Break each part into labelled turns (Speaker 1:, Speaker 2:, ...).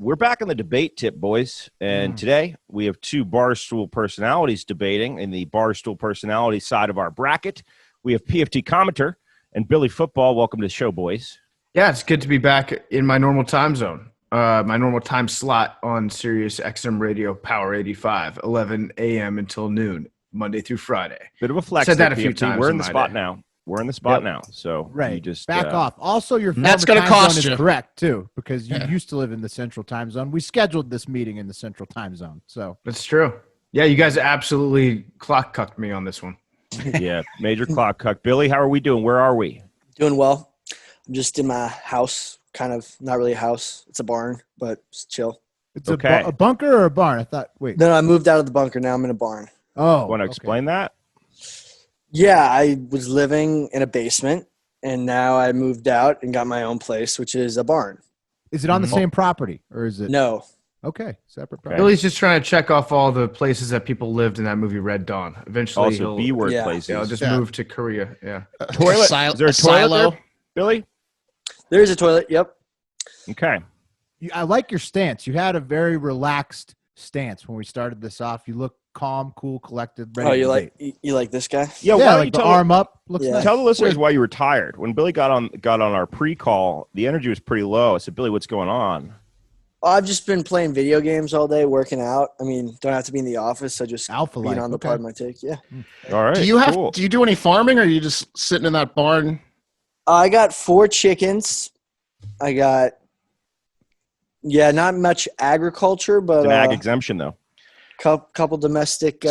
Speaker 1: We're back on the debate tip, boys. And today we have two Barstool personalities debating in the Barstool personality side of our bracket. We have PFT commenter and Billy Football. Welcome to the show, boys.
Speaker 2: Yeah, it's good to be back in my normal time zone, my normal time slot on Sirius XM Radio Power 85, 11 a.m. until noon, Monday through Friday.
Speaker 1: Bit of a flex.
Speaker 2: Said that a
Speaker 1: PFT.
Speaker 2: few times.
Speaker 1: We're in the spot now. We're in the spot now. So
Speaker 3: right.
Speaker 1: you just
Speaker 3: back off. Also, your former
Speaker 4: That's gonna
Speaker 3: time
Speaker 4: cost
Speaker 3: zone
Speaker 4: you.
Speaker 3: is correct too, because you used to live in the Central Time Zone. We scheduled this meeting in the Central Time Zone, so
Speaker 2: That's true. Yeah, you guys absolutely clock cucked me on this one.
Speaker 1: yeah, major clock cuck. Billy, how are we doing? Where are we?
Speaker 5: Doing well. I'm just in my house, kind of not really a house. It's a barn, but just chill.
Speaker 3: it's
Speaker 1: Okay.
Speaker 3: a bunker or a barn. I thought. Wait.
Speaker 5: No, I moved out of the bunker. Now I'm in a barn.
Speaker 3: Oh,
Speaker 1: Want to explain that?
Speaker 5: Yeah, I was living in a basement, and now I moved out and got my own place, which is a barn.
Speaker 3: Is it on the same property or is it?
Speaker 5: No.
Speaker 3: Okay, separate property.
Speaker 2: Billy's just trying to check off all the places that people lived in that movie Red Dawn. Eventually,
Speaker 1: Also, B-word
Speaker 5: Yeah.
Speaker 1: places.
Speaker 2: he'll just move to Korea. Yeah.
Speaker 1: Toilet. Is there a toilet
Speaker 4: silo?
Speaker 1: there, Billy?
Speaker 5: There's a toilet. Yep.
Speaker 1: Okay.
Speaker 3: I like your stance. You had a very relaxed stance when we started this off. You look calm, cool, collected. Ready
Speaker 5: Oh,
Speaker 3: to
Speaker 5: you
Speaker 3: debate.
Speaker 5: like this guy?
Speaker 1: Yeah, why
Speaker 3: Yeah,
Speaker 1: don't you
Speaker 3: like the
Speaker 1: tell,
Speaker 3: arm up. Looks
Speaker 5: Yeah.
Speaker 3: nice.
Speaker 1: tell the listeners why you were tired. When Billy got on our pre-call, the energy was pretty low. I said, Billy, what's going on?
Speaker 5: Oh, I've just been playing video games all day, working out. I mean, don't have to be in the office. So just
Speaker 3: Alpha
Speaker 5: being
Speaker 3: life,
Speaker 5: on the
Speaker 3: okay.
Speaker 5: pod my take. Yeah.
Speaker 1: All right. Cool.
Speaker 4: Do you do any farming, or are you just sitting in that barn?
Speaker 5: I got 4 chickens. I got, not much agriculture, but
Speaker 1: It's an ag exemption, though.
Speaker 5: couple domestic.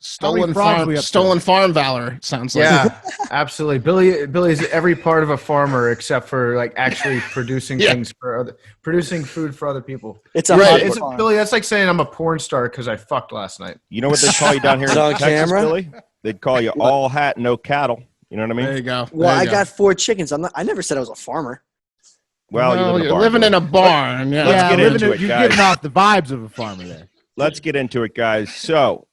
Speaker 4: Stolen
Speaker 3: frogs we up to?
Speaker 4: farm valor. It sounds like.
Speaker 2: Yeah, absolutely. Billy's every part of a farmer except for like actually producing things for producing food for other people.
Speaker 5: It's a
Speaker 4: Right.
Speaker 5: hobby farm.
Speaker 2: Billy, that's like saying I'm a porn star because I fucked last night.
Speaker 1: You know what they call you down here in
Speaker 5: Is it on
Speaker 1: Texas,
Speaker 5: camera?
Speaker 1: Billy? They'd call you all hat, no cattle. You know what I mean?
Speaker 4: There you go.
Speaker 5: Well,
Speaker 4: There
Speaker 5: I
Speaker 4: you
Speaker 5: got 4 chickens. I never said I was a farmer.
Speaker 1: Well, you
Speaker 4: you're
Speaker 1: live
Speaker 4: living
Speaker 1: in
Speaker 4: in a barn. Yeah.
Speaker 1: Let's
Speaker 3: Yeah,
Speaker 1: get into it,
Speaker 3: you're
Speaker 1: guys.
Speaker 3: giving off the vibes of a farmer there.
Speaker 1: Let's get into it, guys. So,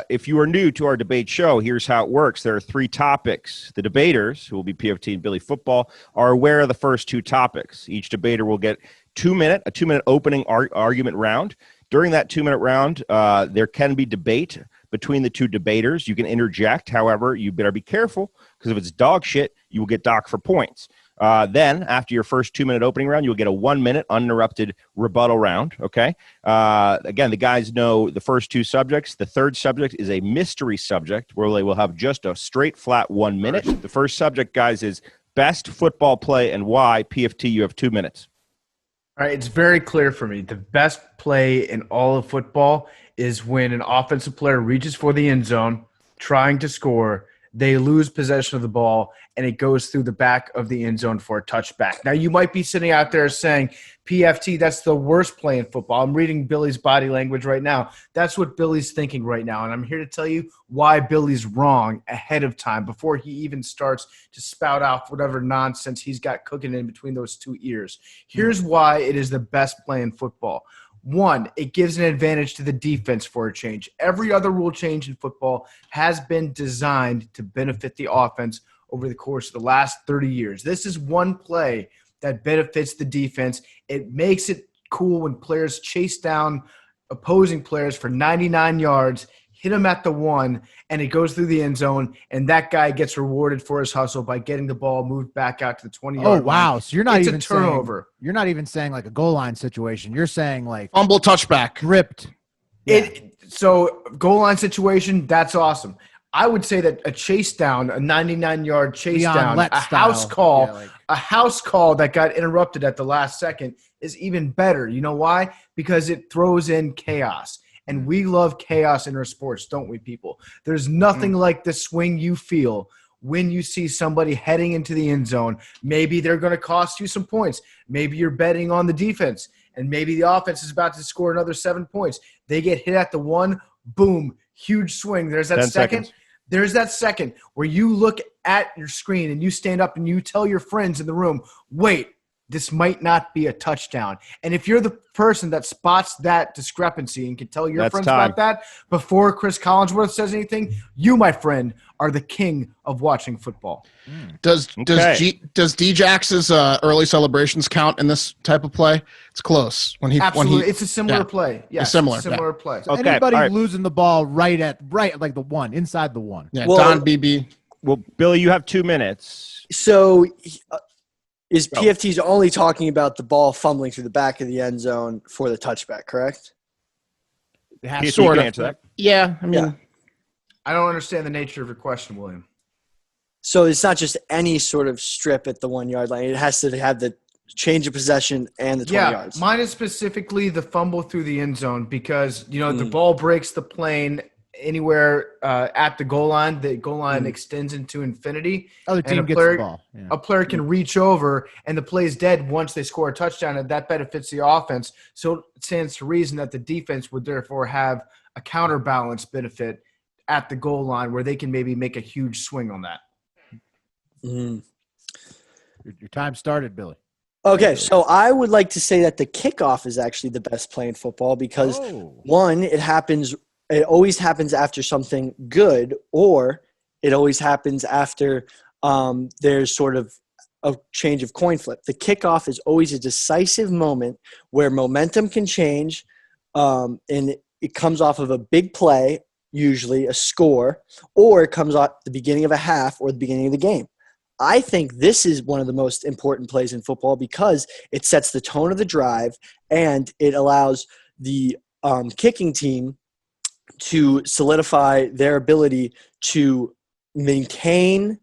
Speaker 1: if you are new to our debate show, here's how it works. There are 3 topics. The debaters, who will be PFT and Billy Football, are aware of the first 2 topics. Each debater will get a 2-minute opening argument round. During that 2-minute round, there can be debate between the 2 debaters. You can interject. However, you better be careful, because if it's dog shit, you will get docked for points. Then, after your first 2-minute opening round, you'll get a 1-minute uninterrupted rebuttal round, okay? Again, the guys know the first 2 subjects. The third subject is a mystery subject where they will have just a straight, flat 1 minute. The first subject, guys, is best football play and why. PFT, you have 2 minutes.
Speaker 2: All right, it's very clear for me. The best play in all of football is when an offensive player reaches for the end zone, trying to score. They lose possession of the ball, and it goes through the back of the end zone for a touchback. Now, you might be sitting out there saying, PFT, that's the worst play in football. I'm reading Billy's body language right now. That's what Billy's thinking right now, and I'm here to tell you why Billy's wrong ahead of time before he even starts to spout out whatever nonsense he's got cooking in between those 2 ears. Here's why it is the best play in football. 1, it gives an advantage to the defense for a change. Every other rule change in football has been designed to benefit the offense over the course of the last 30 years. This is one play that benefits the defense. It makes it cool when players chase down opposing players for 99 yards, hit them at the 1, and it goes through the end zone, and that guy gets rewarded for his hustle by getting the ball moved back out to the 20-yard line.
Speaker 3: Oh wow! So you're not
Speaker 2: It's
Speaker 3: even
Speaker 2: a turnover.
Speaker 3: You're not even saying like a goal line situation. You're saying like
Speaker 4: Fumble touchback.
Speaker 3: ripped.
Speaker 2: So goal line situation, that's awesome. I would say that a chase down, a 99-yard chase
Speaker 3: Leon
Speaker 2: down,
Speaker 3: Lett
Speaker 2: a
Speaker 3: style.
Speaker 2: house call,
Speaker 3: Yeah, like-
Speaker 2: a house call that got interrupted at the last second is even better. You know why? Because it throws in chaos. And we love chaos in our sports, don't we, people? There's nothing like the swing you feel when you see somebody heading into the end zone. Maybe they're going to cost you some points. Maybe you're betting on the defense, and maybe the offense is about to score another 7 points. They get hit at the 1, boom, huge swing. There's that
Speaker 1: 10
Speaker 2: second.
Speaker 1: seconds.
Speaker 2: There's that second where you look at your screen and you stand up and you tell your friends in the room, wait, this might not be a touchdown. And if you're the person that spots that discrepancy and can tell your
Speaker 1: That's
Speaker 2: friends
Speaker 1: time.
Speaker 2: about that before Chris Collinsworth says anything, you, my friend, are the king of watching football.
Speaker 4: Does
Speaker 1: Okay.
Speaker 4: Djax's early celebrations count in this type of play? It's close when
Speaker 2: Absolutely. It's a similar
Speaker 4: yeah.
Speaker 2: play. Yes,
Speaker 4: similar,
Speaker 2: it's a similar play.
Speaker 3: So
Speaker 1: Okay,
Speaker 3: anybody
Speaker 1: all right.
Speaker 3: losing the ball right like the one, inside the one.
Speaker 4: yeah,
Speaker 5: Well-
Speaker 4: Don BB.
Speaker 1: Well, Billy, you have 2 minutes.
Speaker 5: So is PFT's only talking about the ball fumbling through the back of the end zone for the touchback, correct?
Speaker 3: It has
Speaker 1: PFT,
Speaker 3: to-
Speaker 1: you
Speaker 4: Sort
Speaker 1: can
Speaker 4: of.
Speaker 1: answer that.
Speaker 4: Yeah, I mean,
Speaker 5: Yeah.
Speaker 2: I don't understand the nature of your question, William.
Speaker 5: So it's not just any sort of strip at the 1 yard line. It has to have the change of possession and the 20 yards.
Speaker 2: Mine is specifically the fumble through the end zone because, the
Speaker 5: Mm.
Speaker 2: ball breaks the plane anywhere at the goal line. The goal line extends into infinity.
Speaker 3: Other
Speaker 2: And
Speaker 3: team
Speaker 2: a
Speaker 3: gets
Speaker 2: player-
Speaker 3: the ball. Yeah.
Speaker 2: A player can reach over, and the play's dead once they score a touchdown, and that benefits the offense. So it stands to reason that the defense would therefore have a counterbalance benefit at the goal line where they can maybe make a huge swing on that.
Speaker 5: Mhm.
Speaker 3: Your time started, Billy.
Speaker 5: Okay, so I would like to say that the kickoff is actually the best play in football because one, it always happens after something good, or it always happens after there's sort of a change of coin flip. The kickoff is always a decisive moment where momentum can change, and it comes off of a big play, usually a score, or it comes off the beginning of a half or the beginning of the game. I think this is one of the most important plays in football because it sets the tone of the drive and it allows the kicking team to solidify their ability to maintain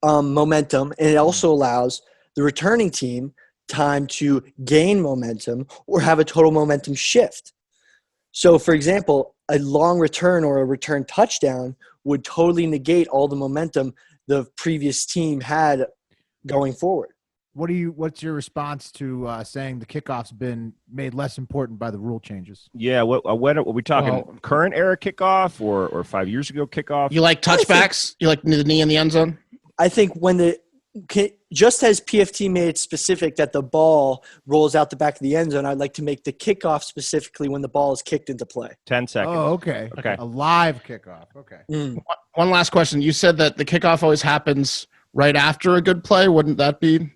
Speaker 5: momentum, and it also allows the returning team time to gain momentum or have a total momentum shift. So, for example, a long return or a return touchdown would totally negate all the momentum the previous team had going forward.
Speaker 3: What's your response to saying the kickoff's been made less important by the rule changes?
Speaker 1: Yeah, what are we talking?
Speaker 4: Well-
Speaker 1: Current era kickoff or 5 years ago kickoff?
Speaker 4: you like touchbacks? You like the knee in the end zone?
Speaker 5: I think just as PFT made it specific that the ball rolls out the back of the end zone, I'd like to make the kickoff specifically when the ball is kicked into play.
Speaker 1: 10 seconds.
Speaker 3: Oh, okay.
Speaker 1: Okay.
Speaker 3: A live kickoff. Okay.
Speaker 4: One last question. You said that the kickoff always happens right after a good play. Wouldn't that be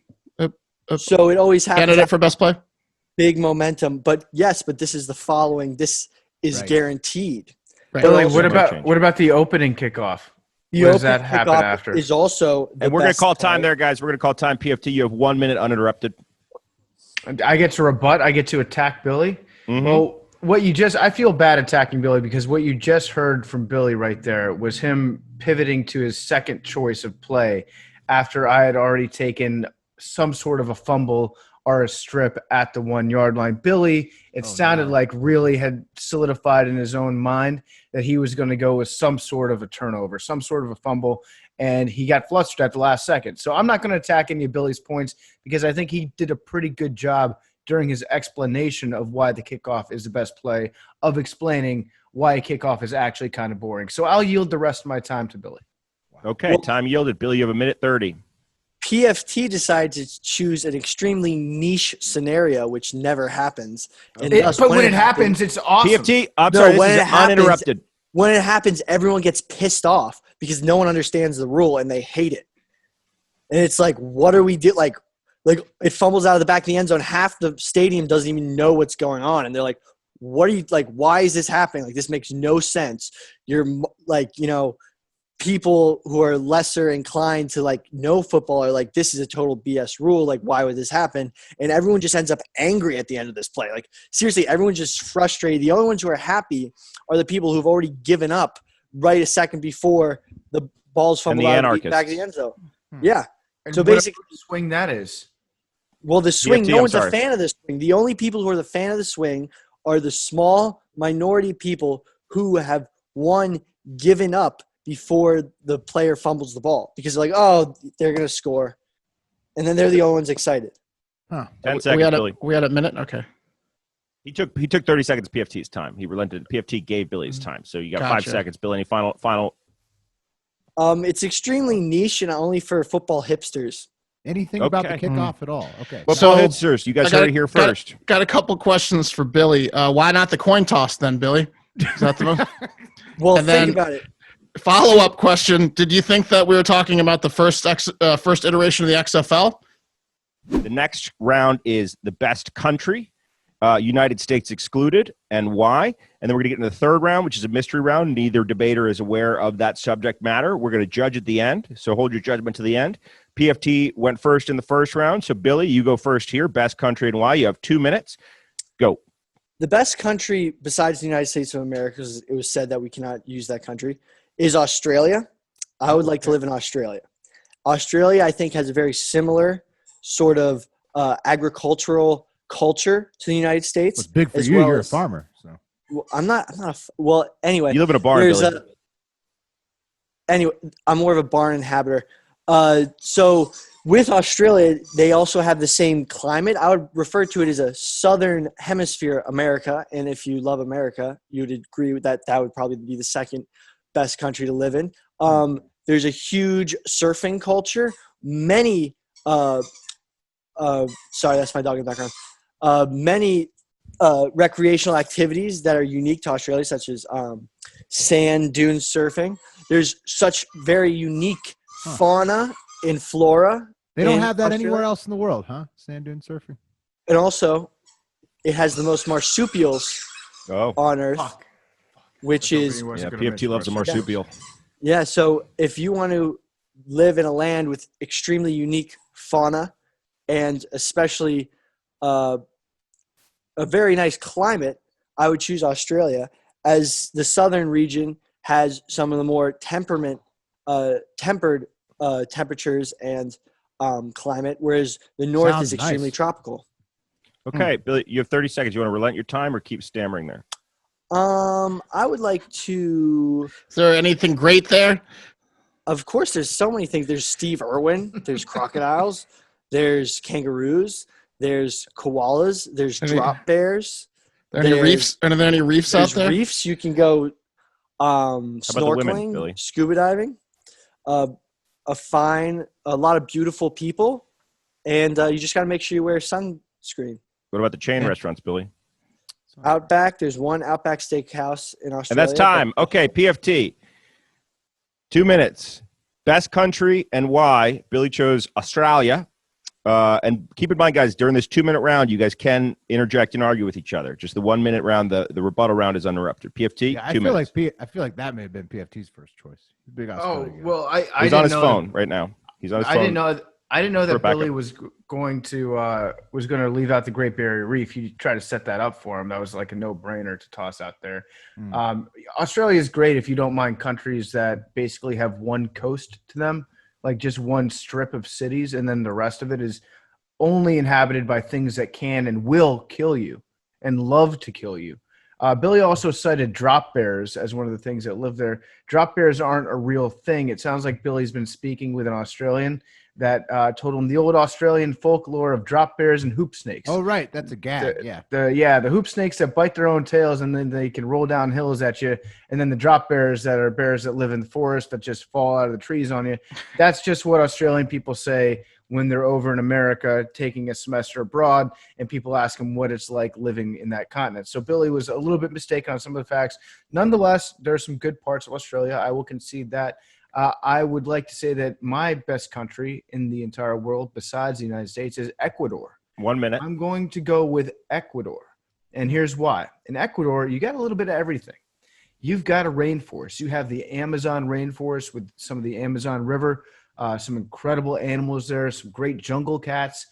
Speaker 5: So it always happens
Speaker 4: candidate
Speaker 5: at
Speaker 4: for best play?
Speaker 5: big momentum. But yes, this is the following. This is
Speaker 3: Right.
Speaker 5: guaranteed.
Speaker 4: Right.
Speaker 2: Billy,
Speaker 5: also-
Speaker 2: what about the opening kickoff?
Speaker 5: The
Speaker 2: Where does
Speaker 5: open
Speaker 2: that happen
Speaker 5: kickoff
Speaker 2: after?
Speaker 5: is also the
Speaker 1: And we're going to
Speaker 5: best
Speaker 1: call time
Speaker 5: play.
Speaker 1: there, guys. We're going to call time. PFT, you have 1 minute uninterrupted.
Speaker 2: I get to rebut. I get to attack Billy.
Speaker 1: Mhm.
Speaker 2: Well, I feel bad attacking Billy because what you just heard from Billy right there was him pivoting to his second choice of play after I had already taken some sort of a fumble or a strip at the 1 yard line. Billy, it sounded like really had solidified in his own mind that he was going to go with some sort of a turnover, some sort of a fumble, and he got flustered at the last second. So I'm not going to attack any of Billy's points because I think he did a pretty good job during his explanation of why the kickoff is the best play, of explaining why a kickoff is actually kind of boring. So I'll yield the rest of my time to Billy.
Speaker 1: Okay, time yielded. Billy, you have 1:30.
Speaker 5: PFT decided to choose an extremely niche scenario, which never happens. And
Speaker 2: But
Speaker 5: thus,
Speaker 2: when it happens, it's awesome.
Speaker 1: PFT, I'm
Speaker 5: No,
Speaker 1: sorry,
Speaker 5: when
Speaker 1: this
Speaker 5: it
Speaker 1: is
Speaker 5: happens-
Speaker 1: uninterrupted.
Speaker 5: when it happens, everyone gets pissed off because no one understands the rule and they hate it. And it's like, what are we do? Like it fumbles out of the back of the end zone. Half the stadium doesn't even know what's going on, and they're like, "What are you like? Why is this happening? Like this makes no sense." You're like, people who are lesser inclined to like know football are like, "This is a total BS rule. Like, why would this happen?" And everyone just ends up angry at the end of this play. Like seriously, everyone's just frustrated. The only ones who are happy are the people who've already given up right a second before the ball's fumbled out of the back of the end zone. Yeah.
Speaker 2: And
Speaker 5: So
Speaker 2: whatever
Speaker 5: basically,
Speaker 2: swing that is.
Speaker 5: well, the swing,
Speaker 1: PFT,
Speaker 5: no
Speaker 1: I'm
Speaker 5: one's a
Speaker 1: sorry.
Speaker 5: fan of the swing. The only people who are the fan of the swing are the small minority people who have, one, given up before the player fumbles the ball because they're like, oh, they're going to score. And then they're the only ones excited.
Speaker 1: 10
Speaker 4: we
Speaker 1: seconds,
Speaker 4: had
Speaker 1: Billy.
Speaker 4: we had a minute. Okay.
Speaker 1: He took 30 seconds of PFT's time. He relented. PFT gave Billy his time. So you got 5
Speaker 4: Gotcha.
Speaker 1: seconds. Billy, any final?
Speaker 5: It's extremely niche and only for football hipsters.
Speaker 3: Anything about the
Speaker 1: Okay.
Speaker 3: kickoff at all? Okay.
Speaker 1: Well,
Speaker 4: So,
Speaker 1: Paul Hitzers, you guys
Speaker 4: I got-
Speaker 1: heard it here
Speaker 4: got-
Speaker 1: first.
Speaker 4: Got a couple questions for Billy. Why not the coin toss then, Billy? Is that the most?
Speaker 5: Well,
Speaker 4: And
Speaker 5: think
Speaker 4: then-
Speaker 5: about it.
Speaker 4: Follow-up question: did you think that we were talking about the first iteration of the XFL?
Speaker 1: The next round is the best country, United States excluded, and why. And then we're going to get into the third round, which is a mystery round. Neither debater is aware of that subject matter. We're going to judge at the end, so hold your judgment to the end. PFT went first in the first round, so Billy, you go first here. Best country and why. You have 2 minutes. Go.
Speaker 5: The best country besides the United States of America, because it was said that we cannot use that country, is Australia. I would like to live in Australia. Australia, I think, has a very similar sort of agricultural culture to the United States.
Speaker 3: What's big for
Speaker 5: as
Speaker 3: you?
Speaker 5: well
Speaker 3: You're a
Speaker 5: as-
Speaker 3: farmer. So
Speaker 5: Well, I'm not. Well, anyway.
Speaker 1: You live in a barn,
Speaker 5: There's
Speaker 1: Billy.
Speaker 5: Anyway, I'm more of a barn inhabitor. So with Australia, they also have the same climate. I would refer to it as a southern hemisphere America. And if you love America, you would agree with that. That would probably be the second best country to live in. There's a huge surfing culture. Many, sorry, that's my dog in the background. Many recreational activities that are unique to Australia, such as sand dune surfing. There's such very unique fauna and flora.
Speaker 3: they don't
Speaker 5: in
Speaker 3: have that
Speaker 5: Australia.
Speaker 3: anywhere else in the world, huh? Sand dune surfing.
Speaker 5: And also, it has the most marsupials
Speaker 1: Oh,
Speaker 5: on Earth,
Speaker 2: Fuck.
Speaker 5: which is
Speaker 1: yeah, PFT loves a marsupial.
Speaker 5: yeah. So if you want to live in a land with extremely unique fauna and especially a very nice climate, I would choose Australia, as the southern region has some of the more tempered temperatures and climate, whereas the north
Speaker 3: Sounds
Speaker 5: is extremely
Speaker 3: nice.
Speaker 5: tropical.
Speaker 1: Okay, Billy, you have 30 seconds. You want to relent your time or keep stammering there?
Speaker 5: I would like to.
Speaker 4: Is there anything great there?
Speaker 5: Of course, there's so many things. There's Steve Irwin. There's crocodiles. There's kangaroos. There's koalas. There's
Speaker 4: Any-
Speaker 5: drop bears.
Speaker 4: Are there any reefs? Are there any reefs out
Speaker 5: There's
Speaker 4: there?
Speaker 5: reefs. You can go
Speaker 1: about the women,
Speaker 5: snorkeling,
Speaker 1: Billy?
Speaker 5: scuba diving. A lot of beautiful people, and you just got to make sure you wear sunscreen.
Speaker 1: What about the chain restaurants, Billy?
Speaker 5: Outback. There's one Outback Steakhouse in Australia.
Speaker 1: And that's time. Okay, PFT. 2 minutes. Best country and why. Billy chose Australia. And keep in mind, guys, during this 2 minute round, you guys can interject and argue with each other. Just the 1 minute round, the rebuttal round is uninterrupted. PFT,
Speaker 3: Yeah, I
Speaker 1: 2
Speaker 3: feel
Speaker 1: minutes.
Speaker 3: I feel like that may have been PFT's first choice. He's a big
Speaker 2: Oh
Speaker 3: Australia guy.
Speaker 2: well, I
Speaker 1: He's
Speaker 2: didn't
Speaker 1: on his
Speaker 2: know
Speaker 1: phone right now. He's on his
Speaker 2: I
Speaker 1: phone.
Speaker 2: didn't know
Speaker 1: For
Speaker 2: that
Speaker 1: backup.
Speaker 2: Billy was going to leave out the Great Barrier Reef. You try to set that up for him. That was like a no-brainer to toss out there. Australia is great if you don't mind countries that basically have one coast to them, like just one strip of cities, and then the rest of it is only inhabited by things that can and will kill you and love to kill you. Billy also cited drop bears as one of the things that live there. Drop bears aren't a real thing. It sounds like Billy's been speaking with an Australian that told him the old Australian folklore of drop bears and hoop snakes.
Speaker 3: Oh, right. That's a gag. Yeah.
Speaker 2: The hoop snakes that bite their own tails and then they can roll down hills at you. And then the drop bears that are bears that live in the forest that just fall out of the trees on you. That's just what Australian people say when they're over in America taking a semester abroad and people ask them what it's like living in that continent. So Billy was a little bit mistaken on some of the facts. Nonetheless, there are some good parts of Australia. I will concede that. I would like to say that my best country in the entire world besides the United States is Ecuador.
Speaker 1: 1 minute.
Speaker 2: I'm going to go with Ecuador. And here's why. In Ecuador, you got a little bit of everything. You've got a rainforest. You have the Amazon rainforest with some of the Amazon River, some incredible animals there, some great jungle cats,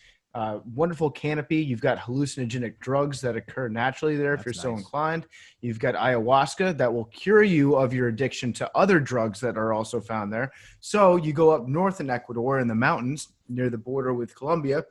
Speaker 2: wonderful canopy. You've got hallucinogenic drugs that occur naturally there if you're so inclined. You've got ayahuasca that will cure you of your addiction to other drugs that are also found there. So you go up north in Ecuador in the mountains near the border with Colombia,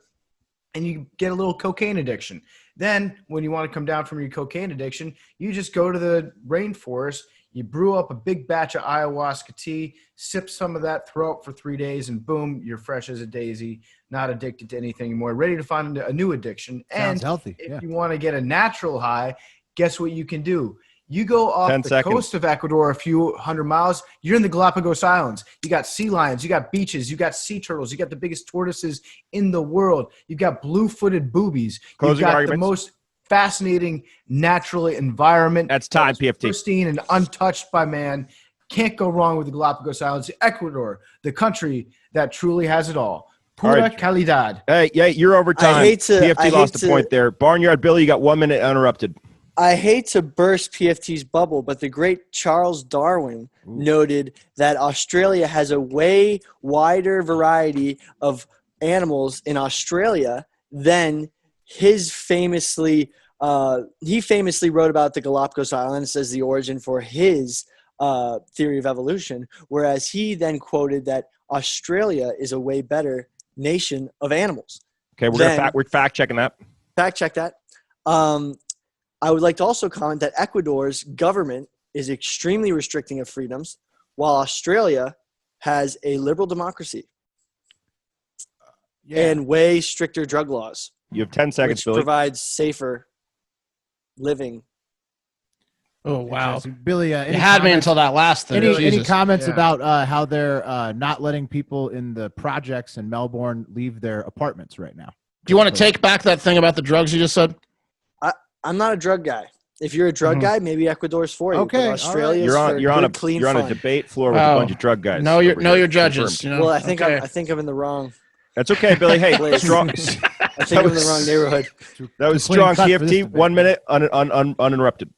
Speaker 2: and you get a little cocaine addiction. Then when you want to come down from your cocaine addiction, you just go to the rainforest, you brew up a big batch of ayahuasca tea, sip some of that, throw up for 3 days, and boom, you're fresh as a daisy, not addicted to anything anymore, ready to find a new addiction.
Speaker 3: Sounds
Speaker 2: And
Speaker 3: healthy.
Speaker 2: if
Speaker 3: Yeah.
Speaker 2: you want to get a natural high, guess what you can do? You go off
Speaker 1: 10
Speaker 2: the
Speaker 1: seconds.
Speaker 2: coast of Ecuador a few hundred miles, you're in the Galapagos Islands. You got sea lions, you got beaches, you got sea turtles, you got the biggest tortoises in the world. You've got blue-footed boobies.
Speaker 1: Closing
Speaker 2: You've got
Speaker 1: arguments.
Speaker 2: the most fascinating natural environment.
Speaker 1: That's time, PFT.
Speaker 2: Pristine and untouched by man. Can't go wrong with the Galapagos Islands. Ecuador, the country that truly has it all. Pura
Speaker 1: right.
Speaker 2: calidad.
Speaker 1: Hey, yeah, you're over time.
Speaker 5: I hate to-
Speaker 1: PFT
Speaker 5: I
Speaker 1: lost
Speaker 5: hate
Speaker 1: a
Speaker 5: to-
Speaker 1: point there. Barnyard Billy, you got 1 minute uninterrupted.
Speaker 5: I hate to burst PFT's bubble, but the great Charles Darwin noted that Australia has a way wider variety of animals in Australia than he famously wrote about the Galapagos Islands as the origin for his theory of evolution, whereas he then quoted that Australia is a way better nation of animals.
Speaker 1: Okay, we're fact checking that.
Speaker 5: Fact check that. I would like to also comment that Ecuador's government is extremely restricting of freedoms, while Australia has a liberal democracy and way stricter drug laws,
Speaker 1: You have 10 seconds,
Speaker 5: which
Speaker 1: Billy.
Speaker 5: provides safer living.
Speaker 4: Oh, wow.
Speaker 3: Interesting. Billy,
Speaker 4: You
Speaker 3: any
Speaker 4: had me
Speaker 3: comments-
Speaker 4: until that last thing.
Speaker 3: Any
Speaker 4: Jesus.
Speaker 3: comments
Speaker 2: Yeah.
Speaker 3: about how they're not letting people in the projects in Melbourne leave their apartments right now?
Speaker 4: Do you want to take back that thing about the drugs you just said?
Speaker 5: I'm not a drug guy. If you're a drug guy, maybe Ecuador's for you.
Speaker 3: Okay,
Speaker 5: but
Speaker 3: all right.
Speaker 5: Australia's
Speaker 1: You're on
Speaker 5: for
Speaker 1: you're on
Speaker 5: good, clean
Speaker 1: a
Speaker 5: fun.
Speaker 1: debate floor with a
Speaker 4: Oh.
Speaker 1: bunch of drug guys.
Speaker 4: Know
Speaker 1: over
Speaker 4: your
Speaker 1: here.
Speaker 4: judges.
Speaker 1: Confirmed.
Speaker 4: You know?
Speaker 5: Well, I think
Speaker 4: Okay.
Speaker 5: I'm in the wrong.
Speaker 1: That's okay, Billy. Hey,
Speaker 5: Please.
Speaker 1: strong.
Speaker 5: I think I'm in the wrong neighborhood.
Speaker 1: That was
Speaker 3: Clean
Speaker 1: strong.
Speaker 3: cut for this
Speaker 1: PFT,
Speaker 3: debate.
Speaker 1: 1 minute uninterrupted.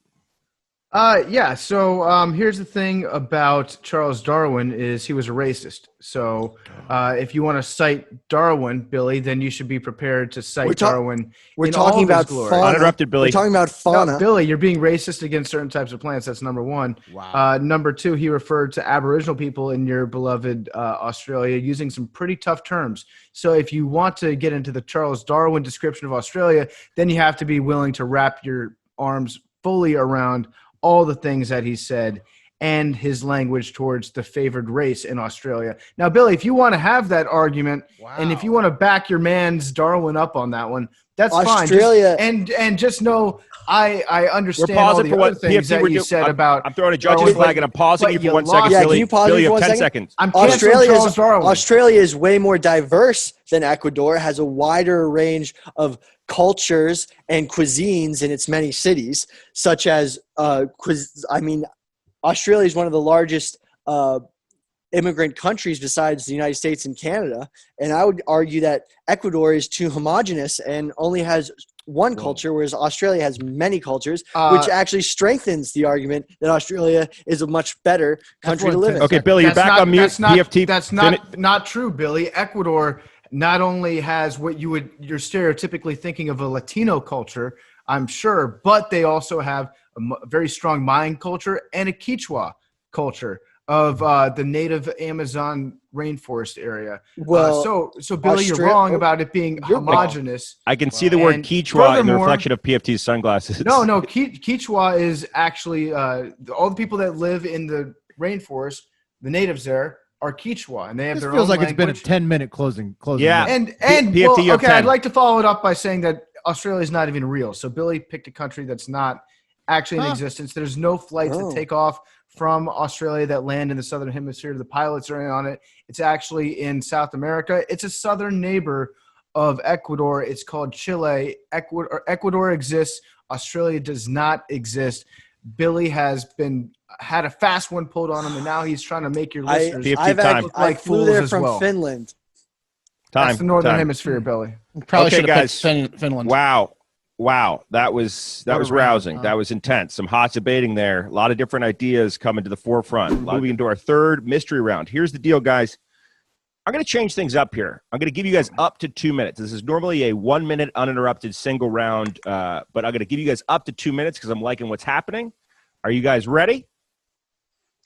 Speaker 2: Yeah. So here's the thing about Charles Darwin is he was a racist. So if you want to cite Darwin, Billy, then you should be prepared to cite Darwin.
Speaker 5: We're
Speaker 2: in all
Speaker 5: talking
Speaker 2: of his
Speaker 5: about
Speaker 2: glory.
Speaker 5: fauna.
Speaker 1: Uninterrupted, Billy.
Speaker 5: We're talking about
Speaker 2: No,
Speaker 5: fauna.
Speaker 2: Billy, you're being racist against certain types of plants. That's number one.
Speaker 3: Wow.
Speaker 2: Number two, he referred to Aboriginal people in your beloved Australia using some pretty tough terms. So if you want to get into the Charles Darwin description of Australia, then you have to be willing to wrap your arms fully around all the things that he said and his language towards the favored race in Australia. Now, Billy, if you want to have that argument and if you want to back your man's Darwin up on that one, that's
Speaker 5: Australia-
Speaker 2: fine. And just know I understand
Speaker 1: We're pausing
Speaker 2: all the
Speaker 1: for
Speaker 2: other
Speaker 1: what
Speaker 2: things
Speaker 1: PFT
Speaker 2: that
Speaker 1: we're
Speaker 2: you
Speaker 1: doing.
Speaker 2: said about
Speaker 1: I'm throwing a judge's
Speaker 2: Darwin,
Speaker 1: flag and I'm pausing
Speaker 2: but
Speaker 1: you for
Speaker 2: you
Speaker 1: 1
Speaker 2: lost-
Speaker 1: second,
Speaker 5: Yeah,
Speaker 1: Billy.
Speaker 5: can you pause
Speaker 1: Billy,
Speaker 5: me
Speaker 1: you
Speaker 5: for
Speaker 1: have
Speaker 5: 1
Speaker 1: 10
Speaker 5: second?
Speaker 1: seconds.
Speaker 2: I'm canceling Charles Darwin.
Speaker 5: Australia is way more diverse than Ecuador, has a wider range of cultures and cuisines in its many cities, such as Australia is one of the largest immigrant countries besides the United States and Canada, and I would argue that Ecuador is too homogenous and only has one culture, whereas Australia has many cultures, which actually strengthens the argument that Australia is a much better country to live in.
Speaker 1: Okay, Billy, you're back on mute. PFT.
Speaker 2: That's not true, Billy. Ecuador not only has what you're stereotypically thinking of a Latino culture, I'm sure, but they also have a very strong Mayan culture and a Quechua culture of the native Amazon rainforest area.
Speaker 5: Well,
Speaker 2: so Billy, you're wrong about it being
Speaker 5: You're wrong.
Speaker 2: homogenous.
Speaker 1: I can see the word
Speaker 2: And
Speaker 1: Quechua in the
Speaker 2: furthermore-
Speaker 1: reflection of PFT's sunglasses.
Speaker 2: No, Quechua is actually all the people that live in the rainforest, the natives there, are Quechua, and they have
Speaker 3: This
Speaker 2: their
Speaker 3: feels
Speaker 2: own
Speaker 3: like it's been a
Speaker 2: language.
Speaker 3: 10-minute closing.
Speaker 1: Yeah.
Speaker 3: minute.
Speaker 2: And
Speaker 1: PFT,
Speaker 2: well,
Speaker 1: you have
Speaker 2: okay,
Speaker 1: 10.
Speaker 2: I'd like to follow it up by saying that Australia is not even real. So Billy picked a country that's not actually in existence. There's no flights that take off from Australia that land in the southern hemisphere. The pilots are in on it. It's actually in South America. It's a southern neighbor of Ecuador. It's called Chile. Ecuador exists. Australia does not exist. Billy has had a fast one pulled on him, and now he's trying to make your listeners look
Speaker 5: I
Speaker 2: like
Speaker 5: flew
Speaker 2: fools
Speaker 5: there
Speaker 2: as
Speaker 5: from
Speaker 2: well.
Speaker 5: Finland.
Speaker 2: That's the northern
Speaker 1: time.
Speaker 2: hemisphere, Billy.
Speaker 4: Probably
Speaker 1: Okay,
Speaker 4: should have
Speaker 1: guys.
Speaker 4: picked Finland.
Speaker 1: Wow, that was
Speaker 3: What a round,
Speaker 1: rousing.
Speaker 3: huh?
Speaker 1: That was intense. Some hot debating there. A lot of different ideas coming to the forefront. Moving into our third mystery round. Here's the deal, guys. I'm going to change things up here. I'm going to give you guys up to 2 minutes. This is normally a 1 minute uninterrupted single round, but I'm going to give you guys up to 2 minutes because I'm liking what's happening. Are you guys ready?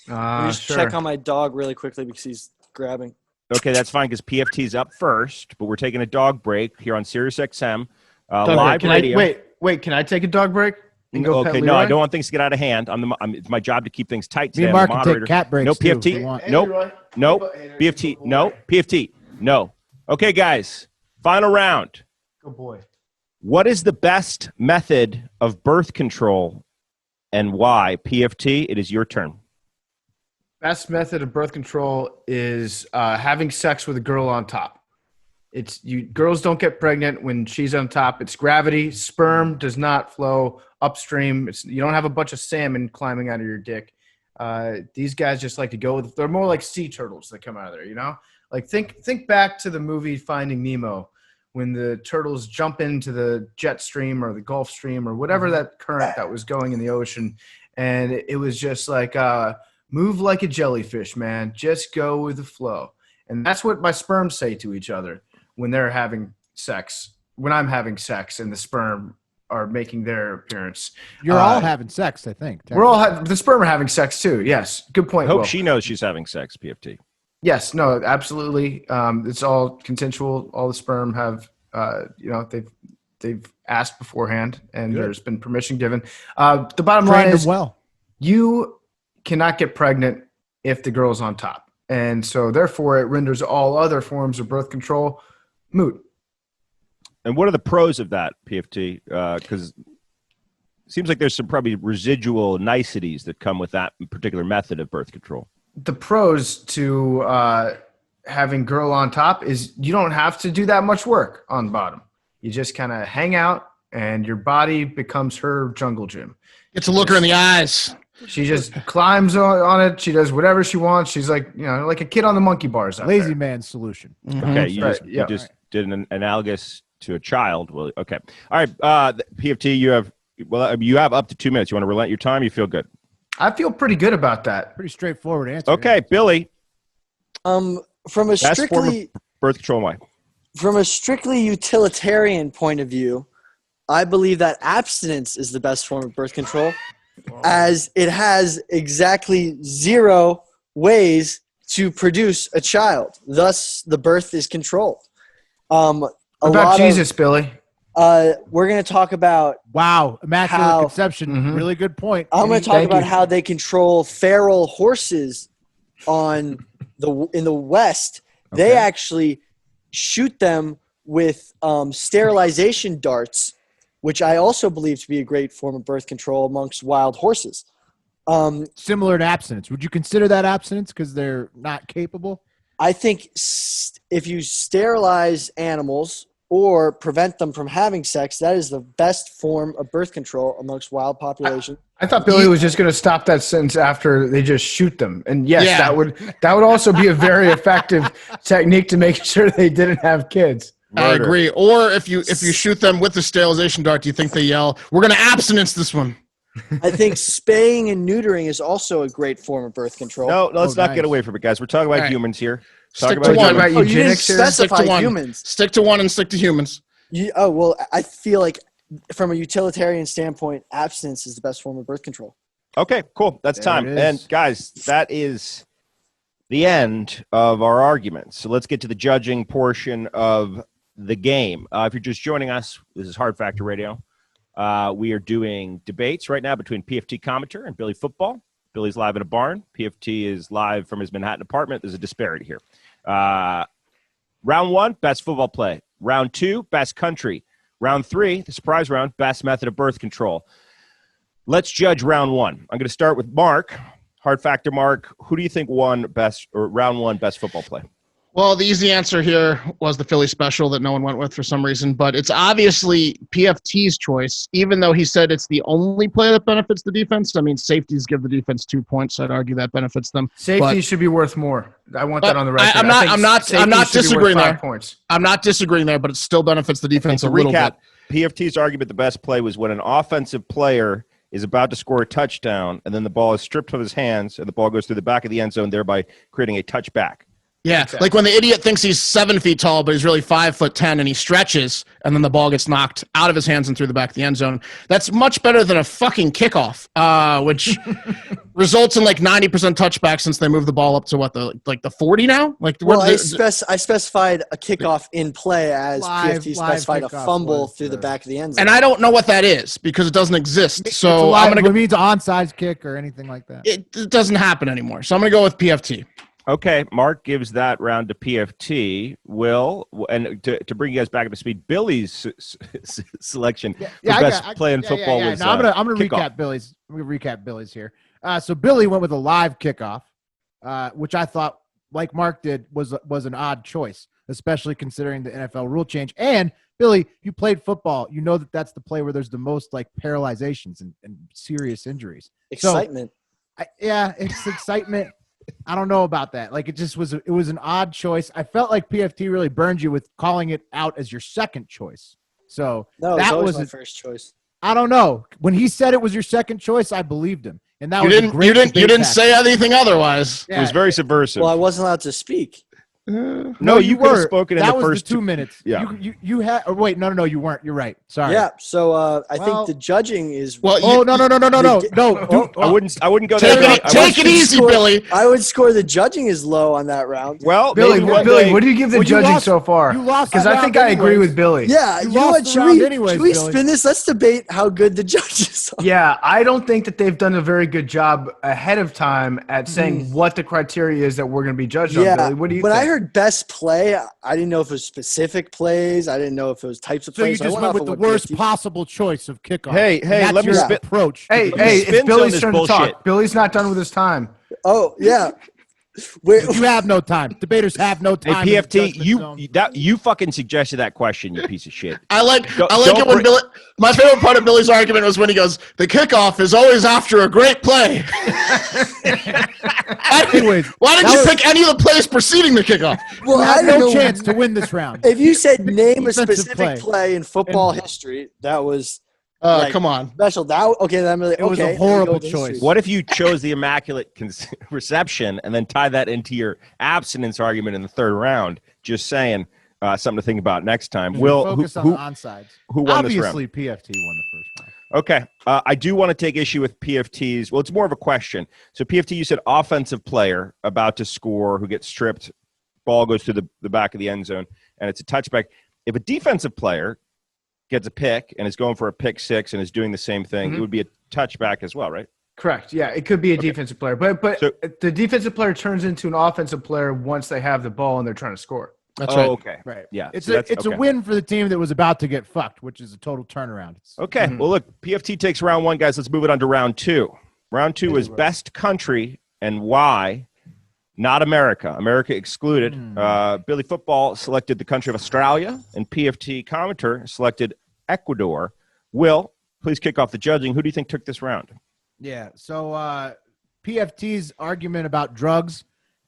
Speaker 5: Let me just check on my dog really quickly because he's grabbing.
Speaker 1: Okay, that's fine because PFT's up first, but we're taking a dog break here on SiriusXM.
Speaker 4: Dog
Speaker 1: Live
Speaker 4: break.
Speaker 1: radio.
Speaker 2: Wait, can I take a dog break? And go pet
Speaker 1: Okay, no, I
Speaker 2: Leroy?
Speaker 1: don't want things to get out of hand. It's my job to keep things tight.
Speaker 3: Me
Speaker 1: Today.
Speaker 3: and
Speaker 1: I'm
Speaker 3: Mark
Speaker 1: the
Speaker 3: can
Speaker 1: moderator.
Speaker 3: take cat breaks
Speaker 1: No
Speaker 3: too, if
Speaker 1: PFT.
Speaker 3: you want.
Speaker 1: Nope. Nope. PFT. No. PFT. No. Okay, guys. Final round.
Speaker 2: Good boy.
Speaker 1: What is the best method of birth control and why. PFT, it is your turn.
Speaker 2: Best method of birth control is having sex with a girl on top. Girls don't get pregnant when she's on top. It's gravity. Sperm does not flow upstream. You don't have a bunch of salmon climbing out of your dick. These guys just like to go with. They're more like sea turtles that come out of there. You know, like think back to the movie Finding Nemo, when the turtles jump into the jet stream or the Gulf Stream or whatever that current that was going in the ocean, and it was just like move like a jellyfish, man. Just go with the flow. And that's what my sperm say to each other when they're having sex, when I'm having sex and the sperm are making their appearance.
Speaker 3: You're all having sex, I think.
Speaker 2: The sperm are having sex too. Yes. Good point.
Speaker 1: I hope
Speaker 2: Will.
Speaker 1: she knows she's having sex, PFT.
Speaker 2: Yes. No, absolutely. It's all consensual. All the sperm have, they've asked beforehand and there's been permission given. The bottom line is you cannot get pregnant if the girl's on top. And so therefore it renders all other forms of birth control moot.
Speaker 1: And what are the pros of that, PFT? Because it seems like there's some probably residual niceties that come with that particular method of birth control.
Speaker 2: The pros to having girl on top is you don't have to do that much work on bottom. You just kind of hang out and your body becomes her jungle gym.
Speaker 4: Get to look her in the eyes.
Speaker 2: She just climbs on it. She does whatever she wants. She's like, like a kid on the monkey bars.
Speaker 3: Lazy man solution.
Speaker 1: Mm-hmm. Okay, you just did an analogous to a child. Well, okay, all right. PFT, you have up to 2 minutes. You want to relent your time? You feel good?
Speaker 2: I feel pretty good about that.
Speaker 3: Pretty straightforward answer.
Speaker 1: Okay, Billy.
Speaker 5: From a
Speaker 1: Best form
Speaker 5: strictly
Speaker 1: of birth control, why?
Speaker 5: From a strictly utilitarian point of view, I believe that abstinence is the best form of birth control, as it has exactly 0 ways to produce a child. Thus, the birth is controlled.
Speaker 2: About Jesus, Billy.
Speaker 5: We're going to talk about
Speaker 3: immaculate conception. Really good point.
Speaker 5: I'm going to talk about how they control feral horses in the West. Okay. They actually shoot them with sterilization darts, which I also believe to be a great form of birth control amongst wild horses.
Speaker 3: Similar to abstinence. Would you consider that abstinence because they're not capable?
Speaker 5: I think if you sterilize animals or prevent them from having sex, that is the best form of birth control amongst wild population.
Speaker 2: I thought Billy was just going to stop that sentence after they just shoot them. And yes, that would also be a very effective technique to make sure they didn't have kids.
Speaker 4: Murder. I agree. Or if you shoot them with the sterilization dart, do you think they yell, "We're going to abstinence this one"?
Speaker 5: I think spaying and neutering is also a great form of birth control.
Speaker 1: No, let's not get away from it, guys. We're talking about humans here.
Speaker 4: Stick to one.
Speaker 5: You didn't specify humans.
Speaker 4: Stick to one and stick to humans.
Speaker 5: I feel like from a utilitarian standpoint, abstinence is the best form of birth control.
Speaker 1: Okay, cool. That's time. And guys, that is the end of our arguments. So let's get to the judging portion of the game. If you're just joining us, this is Hard Factor Radio. We are doing debates right now between PFT commentator and Billy Football. Billy's live in a barn. PFT is live from his Manhattan apartment. There's a disparity here. Round 1, best football play. Round 2, best country. Round 3, the surprise round, best method of birth control. Let's judge round 1. I'm going to start with Mark. Hard Factor Mark, who do you think won round 1 best football play?
Speaker 4: Well, the easy answer here was the Philly special that no one went with for some reason, but it's obviously PFT's choice, even though he said it's the only play that benefits the defense. I mean, safeties give the defense 2 points. I'd argue that benefits them.
Speaker 2: Safety should be worth more. I want that on the record.
Speaker 4: I'm not disagreeing there. I'm not disagreeing there, but it still benefits the defense a little bit.
Speaker 1: PFT's argument, the best play was when an offensive player is about to score a touchdown, and then the ball is stripped from his hands, and the ball goes through the back of the end zone, thereby creating a touchback.
Speaker 4: Yeah, exactly. Like when the idiot thinks he's 7 feet tall, but he's really 5'10", and he stretches, and then the ball gets knocked out of his hands and through the back of the end zone. That's much better than a fucking kickoff, which results in like 90% touchback since they moved the ball up to the 40 now.
Speaker 5: I specified a kickoff in play as PFT specified a fumble through the back of the end zone.
Speaker 4: And I don't know what that is because it doesn't exist. So
Speaker 3: I'm going to go. It means onside kick or anything like that.
Speaker 4: It doesn't happen anymore. So I'm going to go with PFT.
Speaker 1: Okay, Mark gives that round to PFT. Will, and to bring you guys back up to speed, Billy's selection for best play in football was.
Speaker 3: No, I'm gonna
Speaker 1: kickoff.
Speaker 3: recap Billy's. I'm gonna recap Billy's here. So Billy went with a live kickoff, which I thought, like Mark did, was an odd choice, especially considering the NFL rule change. And Billy, you played football. You know that's the play where there's the most like paralyzations and serious injuries.
Speaker 5: Excitement.
Speaker 3: So, it's excitement. I don't know about that. Like, it was an odd choice. I felt like PFT really burned you with calling it out as your second choice. So
Speaker 5: No,
Speaker 3: that
Speaker 5: was
Speaker 3: was
Speaker 5: my first choice.
Speaker 3: I don't know. When he said it was your second choice, I believed him. And that
Speaker 4: You
Speaker 3: was
Speaker 4: didn't. You didn't say anything otherwise.
Speaker 1: It was very subversive.
Speaker 5: Well, I wasn't allowed to speak.
Speaker 1: No, you could have spoken in
Speaker 3: that
Speaker 1: the
Speaker 3: was
Speaker 1: first
Speaker 3: the 2 minutes.
Speaker 1: Yeah.
Speaker 3: You had. Or wait, no, you weren't. You're right. Sorry.
Speaker 5: Yeah. So I
Speaker 3: Well-
Speaker 5: think the judging is.
Speaker 4: Well,
Speaker 3: Oh no.
Speaker 1: I wouldn't go
Speaker 4: Take
Speaker 1: there.
Speaker 4: it easy, Billy.
Speaker 5: I would score the judging is low on that round.
Speaker 1: Well,
Speaker 2: Billy,
Speaker 1: maybe one
Speaker 2: Billy,
Speaker 1: day-
Speaker 2: what do you give the
Speaker 3: Well, you
Speaker 2: judging
Speaker 3: lost-
Speaker 2: so far?
Speaker 3: you lost
Speaker 2: Because
Speaker 3: the
Speaker 2: I think
Speaker 3: round
Speaker 2: I agree
Speaker 3: anyways.
Speaker 2: with Billy.
Speaker 5: Yeah,
Speaker 3: You
Speaker 5: you know
Speaker 3: lost
Speaker 5: what?
Speaker 3: the
Speaker 5: Should
Speaker 3: round
Speaker 5: we,
Speaker 3: anyways,
Speaker 5: should we
Speaker 3: Billy.
Speaker 5: spin this? Let's debate how good the judges are.
Speaker 2: Yeah, I don't think that they've done a very good job ahead of time at saying what the criteria is that we're going to be judged on. Billy, what do you
Speaker 5: when
Speaker 2: think?
Speaker 5: I heard best play, I didn't know if it was specific plays. I didn't know if it was types of
Speaker 3: So you
Speaker 5: plays. I
Speaker 3: just
Speaker 5: went
Speaker 3: went
Speaker 5: off
Speaker 3: with
Speaker 5: of
Speaker 3: the
Speaker 5: what
Speaker 3: worst
Speaker 5: PFT
Speaker 3: possible choice of kickoff.
Speaker 1: Hey,
Speaker 3: And that's
Speaker 1: let me
Speaker 3: your
Speaker 1: spit-
Speaker 3: approach.
Speaker 2: hey,
Speaker 3: to the
Speaker 2: hey,
Speaker 3: game.
Speaker 2: it's
Speaker 1: spin
Speaker 2: Billy's
Speaker 1: zone
Speaker 2: turn
Speaker 1: is
Speaker 2: to talk.
Speaker 1: bullshit.
Speaker 2: Billy's not done with his time.
Speaker 5: Oh yeah.
Speaker 3: You have no time. Debaters have no
Speaker 1: Hey,
Speaker 3: time. in the
Speaker 1: PFT,
Speaker 3: judgment zone.
Speaker 1: you fucking suggested that question, you piece of shit.
Speaker 4: I like
Speaker 1: Don't
Speaker 4: it when
Speaker 1: bring-
Speaker 4: Billy. My favorite part of Billy's argument was when he goes, "The kickoff is always after a great play."
Speaker 3: Anyways,
Speaker 4: Why didn't
Speaker 3: that
Speaker 4: you
Speaker 3: was-
Speaker 4: pick any of the plays preceding the kickoff?
Speaker 5: Well,
Speaker 3: You
Speaker 5: I
Speaker 3: had
Speaker 5: don't
Speaker 3: no
Speaker 5: know.
Speaker 3: chance to win this round.
Speaker 5: If you said name a
Speaker 3: Defensive
Speaker 5: specific play in football history, that was Like,
Speaker 4: Come on.
Speaker 5: special. That okay? Then I'm really,
Speaker 3: It was a
Speaker 5: okay,
Speaker 3: horrible
Speaker 5: let me go with
Speaker 3: choice.
Speaker 1: What if you chose the immaculate reception and then tie that into your abstinence argument in the third round? Just saying, something to think about next time. Will,
Speaker 3: Focus on the onside.
Speaker 1: who won this round?
Speaker 3: Obviously, PFT won the first round.
Speaker 1: Okay. I do want to take issue with PFT's. Well, it's more of a question. So, PFT, you said offensive player about to score who gets stripped, ball goes through the back of the end zone, and it's a touchback. If a defensive player gets a pick and is going for a pick six and is doing the same thing, it would be a touchback as well, right?
Speaker 2: Correct. Yeah, it could be a defensive player, but
Speaker 1: So-
Speaker 2: the defensive player turns into an offensive player once they have the ball and they're trying to score.
Speaker 4: That's right.
Speaker 1: Okay.
Speaker 3: Right.
Speaker 1: Yeah.
Speaker 3: It's
Speaker 1: so that's-
Speaker 3: it's
Speaker 1: okay.
Speaker 3: a win for the team that was about to get fucked, which is a total turnaround.
Speaker 1: Okay. Well, look, PFT takes round one, guys. Let's move it on to round two. Round two is best country and why. Not America. America excluded. Billy Football selected the country of Australia, and PFT commenter selected Ecuador. Will, please kick off the judging. Who do you think took this round?
Speaker 3: Yeah. So PFT's argument about drugs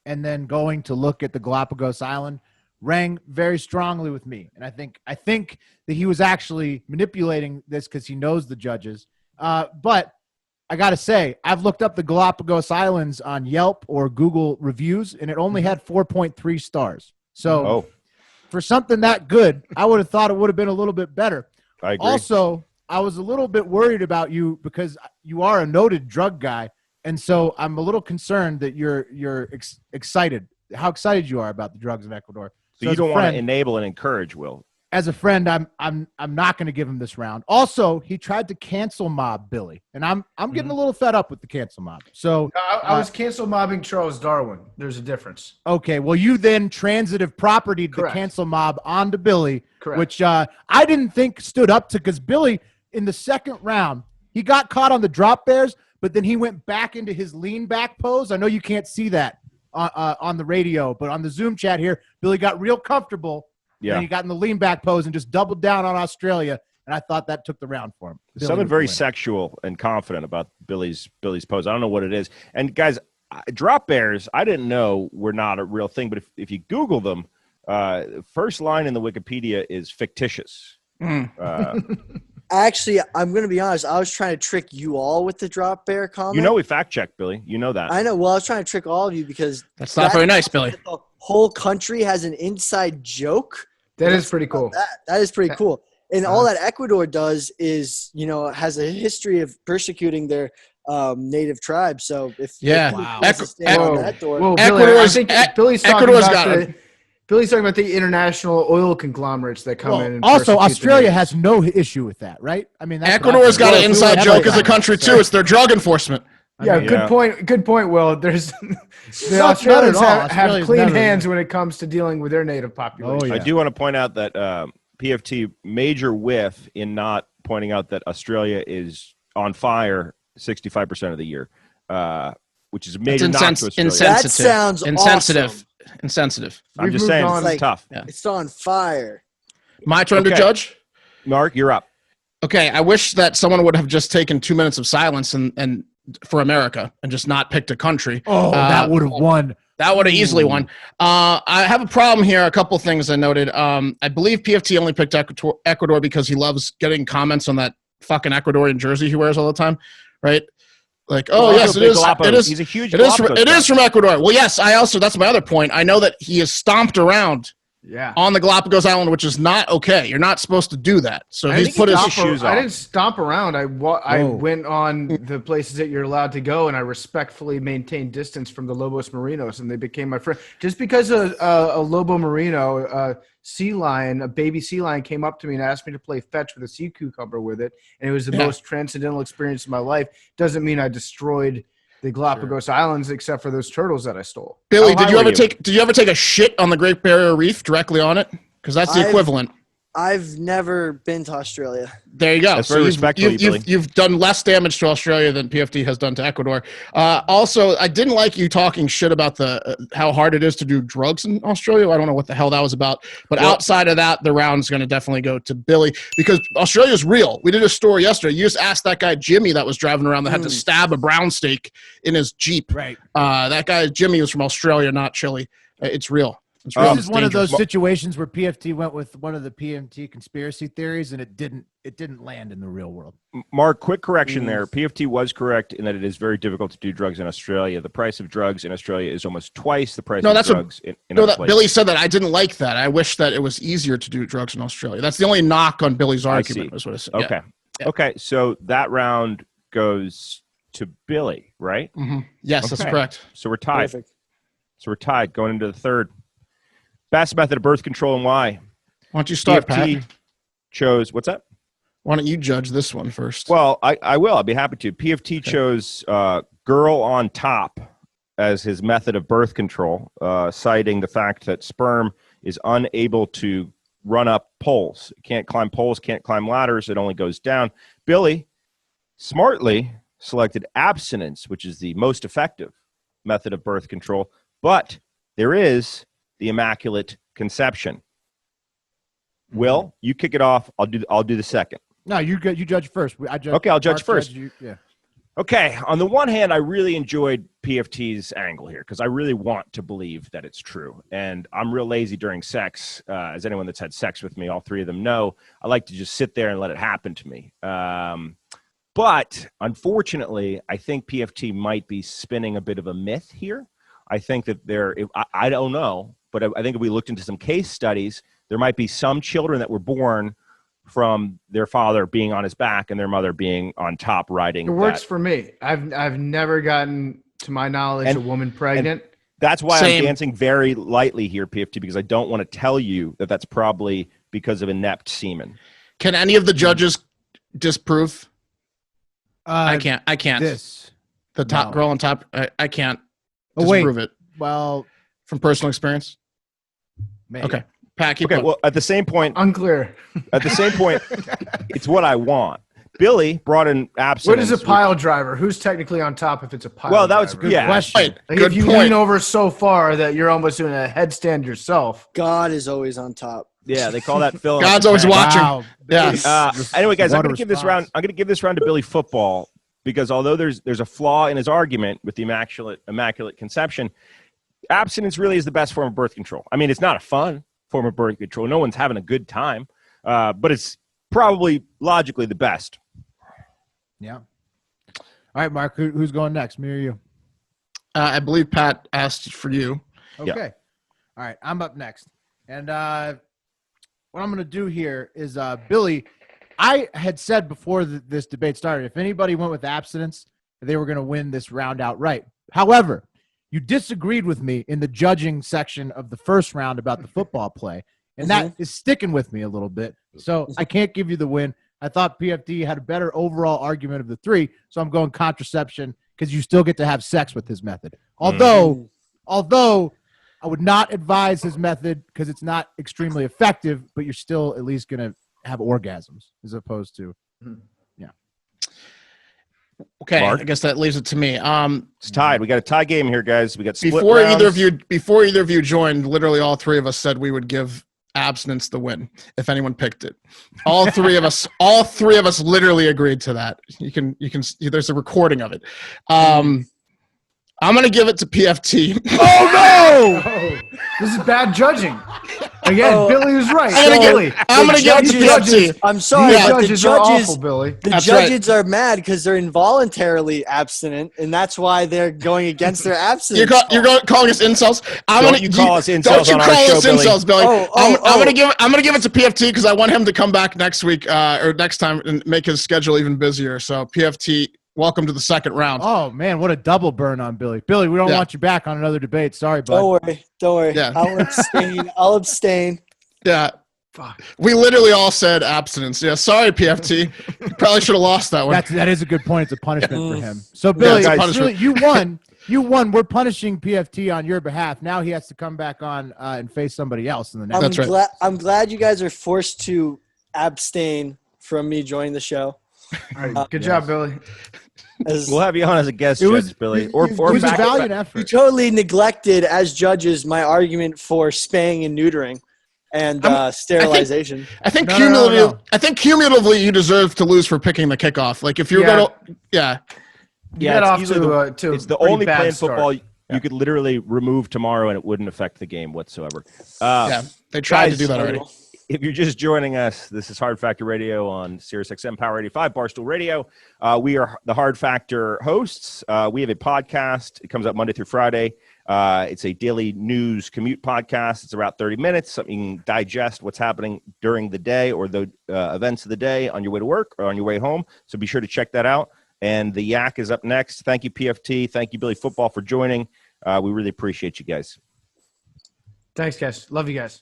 Speaker 3: and then going to look at the Galapagos Island rang very strongly with me. And I think that he was actually manipulating this because he knows the judges. But I got to say, I've looked up the Galapagos Islands on Yelp or Google reviews, and it only had 4.3 stars. So for something that good, I would have thought it would have been a little bit better.
Speaker 1: I agree.
Speaker 3: Also, I was a little bit worried about you because you are a noted drug guy, and so I'm a little concerned that you're excited. How excited you are about the drugs in Ecuador?
Speaker 1: so you
Speaker 3: as a
Speaker 1: don't want to
Speaker 3: friend-
Speaker 1: enable and encourage, Will.
Speaker 3: As a friend, I'm not going to give him this round. Also, he tried to cancel mob Billy, and I'm getting a little fed up with the cancel mob. So
Speaker 2: I was cancel mobbing Charles Darwin. There's a difference.
Speaker 3: okay, well, you then transitive property the
Speaker 2: Correct.
Speaker 3: cancel mob onto Billy,
Speaker 2: Correct.
Speaker 3: which I didn't think stood up to because Billy in the second round he got caught on the drop bears, but then he went back into his lean back pose. I know you can't see that on the radio, but on the Zoom chat here, Billy got real comfortable.
Speaker 1: Yeah.
Speaker 3: And he got in the lean back pose and just doubled down on Australia, and I thought that took the round for him. Billy
Speaker 1: Something
Speaker 3: was
Speaker 1: very
Speaker 3: the winner.
Speaker 1: sexual and confident about Billy's pose. I don't know what it is. And guys, drop bears, I didn't know were not a real thing, but if you Google them, first line in the Wikipedia is fictitious.
Speaker 5: Actually, I'm going to be honest. I was trying to trick you all with the drop bear comment.
Speaker 1: You know we fact checked, Billy. You know that.
Speaker 5: I know. Well, I was trying to trick all of you because
Speaker 4: That's not very nice, Billy.
Speaker 5: the whole country has an inside joke.
Speaker 2: That is pretty cool.
Speaker 5: That is pretty cool. And all that Ecuador does is, has a history of persecuting their native tribes. So if
Speaker 4: Yeah.
Speaker 5: if
Speaker 4: Wow.
Speaker 5: wants to stand on
Speaker 2: Whoa.
Speaker 5: that door,
Speaker 2: Whoa,
Speaker 4: Ecuador's-
Speaker 2: Billy, I think Billy's talking
Speaker 4: Ecuador's
Speaker 2: about
Speaker 4: got
Speaker 2: Billy's talking about the international oil conglomerates that come in. And
Speaker 3: Also,
Speaker 2: persecute the
Speaker 3: Australia
Speaker 2: natives.
Speaker 3: has no issue with that, right? I mean, that's what I
Speaker 4: Ecuador's
Speaker 3: think.
Speaker 4: got an
Speaker 3: Well,
Speaker 4: inside
Speaker 3: we
Speaker 4: joke
Speaker 3: have
Speaker 4: as a country, too. It's their drug enforcement.
Speaker 2: Yeah,
Speaker 3: mean,
Speaker 2: good point. Good point, Will. There's the
Speaker 3: not
Speaker 2: Australians
Speaker 3: at all.
Speaker 2: have
Speaker 3: Australia's
Speaker 2: clean
Speaker 3: never-
Speaker 2: hands when it comes to dealing with their native population.
Speaker 3: Oh, yeah.
Speaker 1: I do want to point out that PFT major whiff in not pointing out that Australia is on fire 65% of the year, which is a major knock to Australia.
Speaker 5: That sounds awesome.
Speaker 4: Insensitive.
Speaker 1: I'm
Speaker 2: We've
Speaker 1: just
Speaker 2: moved
Speaker 1: saying
Speaker 2: on.
Speaker 1: this is tough.
Speaker 4: Yeah.
Speaker 5: It's on fire.
Speaker 4: My turn to
Speaker 1: Okay.
Speaker 4: judge?
Speaker 1: Mark, you're up.
Speaker 4: Okay, I wish that someone would have just taken 2 minutes of silence and for America and just not picked a country.
Speaker 3: Oh, that would have won.
Speaker 4: That would have easily won. I have a problem here. A couple things I noted. I believe PFT only picked Ecuador because he loves getting comments on that fucking Ecuadorian jersey he wears all the time, right? Like, oh,
Speaker 1: Also
Speaker 4: yes, it
Speaker 1: big
Speaker 4: is.
Speaker 1: Galapagos.
Speaker 4: It is.
Speaker 1: He's a huge
Speaker 4: It is. From,
Speaker 1: Galapagos
Speaker 4: it
Speaker 1: guy.
Speaker 4: is from Ecuador. Well, yes. That's my other point. I know that he has stomped around
Speaker 2: Yeah.
Speaker 4: on the Galapagos Island, which is not okay. You're not supposed to do that. So
Speaker 2: I
Speaker 4: he's
Speaker 2: didn't
Speaker 4: put his
Speaker 2: stomp
Speaker 1: shoes
Speaker 2: I
Speaker 1: off.
Speaker 2: didn't stomp around. I
Speaker 3: Whoa.
Speaker 2: went on the places that you're allowed to go, and I respectfully maintained distance from the Lobos Marinos, and they became my friend. Just because a Lobo Merino, a sea lion, a baby sea lion, came up to me and asked me to play fetch with a sea cucumber with it, and it was the most transcendental experience of my life, doesn't mean I destroyed the Galapagos Islands except for those turtles that I stole.
Speaker 4: Billy,
Speaker 1: How high were you?
Speaker 4: did you ever take a shit on the Great Barrier Reef directly on it? Because that's the equivalent.
Speaker 5: I've never been to Australia.
Speaker 4: There you go.
Speaker 1: That's very respectful, Billy.
Speaker 4: You've done less damage to Australia than PFT has done to Ecuador. Also, I didn't like you talking shit about the how hard it is to do drugs in Australia. I don't know what the hell that was about. But outside of that, the round's going to definitely go to Billy because Australia's real. We did a story yesterday. You just asked that guy Jimmy that was driving around that had to stab a brown steak in his Jeep.
Speaker 3: Right.
Speaker 4: That guy Jimmy was from Australia, not Chile. It's real. It's real.
Speaker 3: This
Speaker 4: It's
Speaker 3: is one of
Speaker 4: dangerous.
Speaker 3: those situations where PFT went with one of the PMT conspiracy theories, and it didn't land in the real world.
Speaker 1: Mark, quick correction there. PFT was correct in that it is very difficult to do drugs in Australia. The price of drugs in Australia is almost twice the price of drugs in other places.
Speaker 4: Billy said that. I didn't like that. I wish that it was easier to do drugs in Australia. That's the only knock on Billy's argument. Was what I said.
Speaker 1: Okay.
Speaker 4: Yeah.
Speaker 1: Okay. So that round goes to Billy, right?
Speaker 4: Mm-hmm. Yes, that's
Speaker 1: Okay.
Speaker 4: correct.
Speaker 1: So we're tied.
Speaker 5: Perfect.
Speaker 1: So we're tied going into the third. Best method of birth control and why?
Speaker 4: Why don't you start,
Speaker 1: PFT
Speaker 4: Pat?
Speaker 1: chose, what's that?
Speaker 4: Why don't you judge this one first?
Speaker 1: Well, I will. I'll be happy to. PFT chose girl on top as his method of birth control, citing the fact that sperm is unable to run up poles. It can't climb poles, can't climb ladders. It only goes down. Billy smartly selected abstinence, which is the most effective method of birth control. But there is the Immaculate Conception. Will, you kick it off. I'll do the second.
Speaker 3: No, you judge first.
Speaker 1: Okay, I'll judge
Speaker 3: Mark
Speaker 1: first.
Speaker 3: judged you. Yeah.
Speaker 1: Okay, on the one hand, I really enjoyed PFT's angle here because I really want to believe that it's true. And I'm real lazy during sex. As anyone that's had sex with me, all three of them know, I like to just sit there and let it happen to me. But unfortunately, I think PFT might be spinning a bit of a myth here. I think that I don't know, but I think if we looked into some case studies, there might be some children that were born from their father being on his back and their mother being on top riding.
Speaker 2: It works for me. I've never gotten, to my knowledge, a woman pregnant.
Speaker 1: That's why
Speaker 4: Same.
Speaker 1: I'm dancing very lightly here, PFT, because I don't want to tell you that that's probably because of inept semen.
Speaker 4: Can any of the judges disprove? I can't.
Speaker 3: This.
Speaker 4: The top
Speaker 3: No.
Speaker 4: girl on top. I can't
Speaker 3: Oh, wait.
Speaker 4: disprove it
Speaker 3: Well,
Speaker 4: from personal experience.
Speaker 3: maybe.
Speaker 4: Okay, Pat. Keep
Speaker 1: Okay,
Speaker 4: going.
Speaker 1: well, at the same point,
Speaker 2: Unclear.
Speaker 1: it's what I want. Billy brought in abstinence.
Speaker 2: What is a pile driver? Who's technically on top if it's a pile
Speaker 1: Well, that was
Speaker 2: driver?
Speaker 1: yeah.
Speaker 3: question.
Speaker 4: Right.
Speaker 2: Like
Speaker 4: Good
Speaker 2: if you
Speaker 4: point.
Speaker 2: lean over so far that you're almost doing a headstand yourself.
Speaker 5: God is always on top.
Speaker 1: Yeah, they call that filling.
Speaker 4: God's
Speaker 1: up
Speaker 4: always
Speaker 1: the tank.
Speaker 4: watching.
Speaker 3: Wow.
Speaker 4: Yeah.
Speaker 1: Anyway, guys, I'm
Speaker 3: What a
Speaker 1: going to give this
Speaker 3: response.
Speaker 1: round. I'm going to give this round to Billy Football because although there's a flaw in his argument with the immaculate conception, abstinence really is the best form of birth control. I mean, it's not a fun form of birth control. No one's having a good time, but it's probably logically the best.
Speaker 3: Yeah. All right, Mark. Who's going next? Me or you?
Speaker 4: I believe Pat asked for you.
Speaker 3: Okay. All right. I'm up next. And what I'm going to do here is, Billy, I had said before this debate started, if anybody went with abstinence, they were going to win this round outright. However, you disagreed with me in the judging section of the first round about the football play, and that is sticking with me a little bit. So I can't give you the win. I thought PFD had a better overall argument of the three, so I'm going contraception because you still get to have sex with his method. Although I would not advise his method because it's not extremely effective, but you're still at least going to have orgasms as opposed to,
Speaker 4: Okay,
Speaker 1: Mark?
Speaker 4: I guess that leaves it to me.
Speaker 1: It's tied. We got a tie game here, guys. We got split
Speaker 4: Before
Speaker 1: rounds.
Speaker 4: either of you joined, literally all three of us said we would give abstinence the win if anyone picked it. All three of us literally agreed to that. You can there's a recording of it. I'm gonna give it to PFT.
Speaker 1: Oh
Speaker 2: Oh, this is bad judging. Again,
Speaker 5: Oh,
Speaker 2: Billy was right.
Speaker 4: I'm gonna give it to PFT.
Speaker 5: I'm sorry,
Speaker 2: These
Speaker 5: but the
Speaker 2: judges are
Speaker 5: judges,
Speaker 2: awful, Billy.
Speaker 5: the
Speaker 4: That's right.
Speaker 5: judges are mad because they're involuntarily abstinent, and that's why they're going against their abstinence.
Speaker 4: You're calling us incels.
Speaker 1: Don't you call us insults
Speaker 4: Don't you
Speaker 1: on our
Speaker 4: call
Speaker 1: show,
Speaker 4: us
Speaker 1: Billy.
Speaker 4: insults, Billy.
Speaker 5: Oh,
Speaker 4: I'm gonna give it to PFT because I want him to come back next week or next time and make his schedule even busier. So PFT, welcome to the second round.
Speaker 3: oh man, what a double burn on Billy. Billy, we don't want you back on another debate. Sorry, bud.
Speaker 5: Don't worry.
Speaker 4: Yeah.
Speaker 5: I'll abstain.
Speaker 4: Yeah. We literally all said abstinence. Yeah, sorry, PFT. You probably should have lost that one.
Speaker 3: That is a good point. It's a punishment for him. So Billy,
Speaker 4: it's a
Speaker 3: it's
Speaker 4: punishment.
Speaker 3: really, you won. You won. We're punishing PFT on your behalf. Now he has to come back on and face somebody else in the next.
Speaker 4: That's right.
Speaker 5: I'm glad you guys are forced to abstain from me joining the show.
Speaker 2: All right, good job, Billy.
Speaker 5: As
Speaker 1: We'll have you on as a guest
Speaker 3: It was-
Speaker 1: judge, Billy.
Speaker 3: it
Speaker 1: Or
Speaker 3: was a
Speaker 1: back-
Speaker 3: valiant
Speaker 5: you
Speaker 3: effort.
Speaker 5: totally neglected as judges my argument for spaying and neutering and sterilization.
Speaker 4: I think
Speaker 3: No.
Speaker 4: I think cumulatively you deserve to lose for picking the kickoff. Like if you're
Speaker 2: Yeah.
Speaker 4: gonna, yeah,
Speaker 2: You got
Speaker 1: it's
Speaker 2: off
Speaker 1: easily
Speaker 2: to
Speaker 1: it's the
Speaker 2: pretty
Speaker 1: only
Speaker 2: bad
Speaker 1: play in
Speaker 2: start.
Speaker 1: football you could literally remove tomorrow and it wouldn't affect the game whatsoever.
Speaker 4: yeah, they tried to
Speaker 1: guys,
Speaker 4: do that already.
Speaker 1: If you're just joining us, this is Hard Factor Radio on SiriusXM Power 85, Barstool Radio. We are the Hard Factor hosts. We have a podcast. It comes out Monday through Friday. It's a daily news commute podcast. It's about 30 minutes. So you can digest what's happening during the day or the events of the day on your way to work or on your way home. So be sure to check that out. And the Yak is up next. Thank you, PFT. Thank you, Billy Football, for joining. We really appreciate you guys.
Speaker 2: Thanks, guys. Love you guys.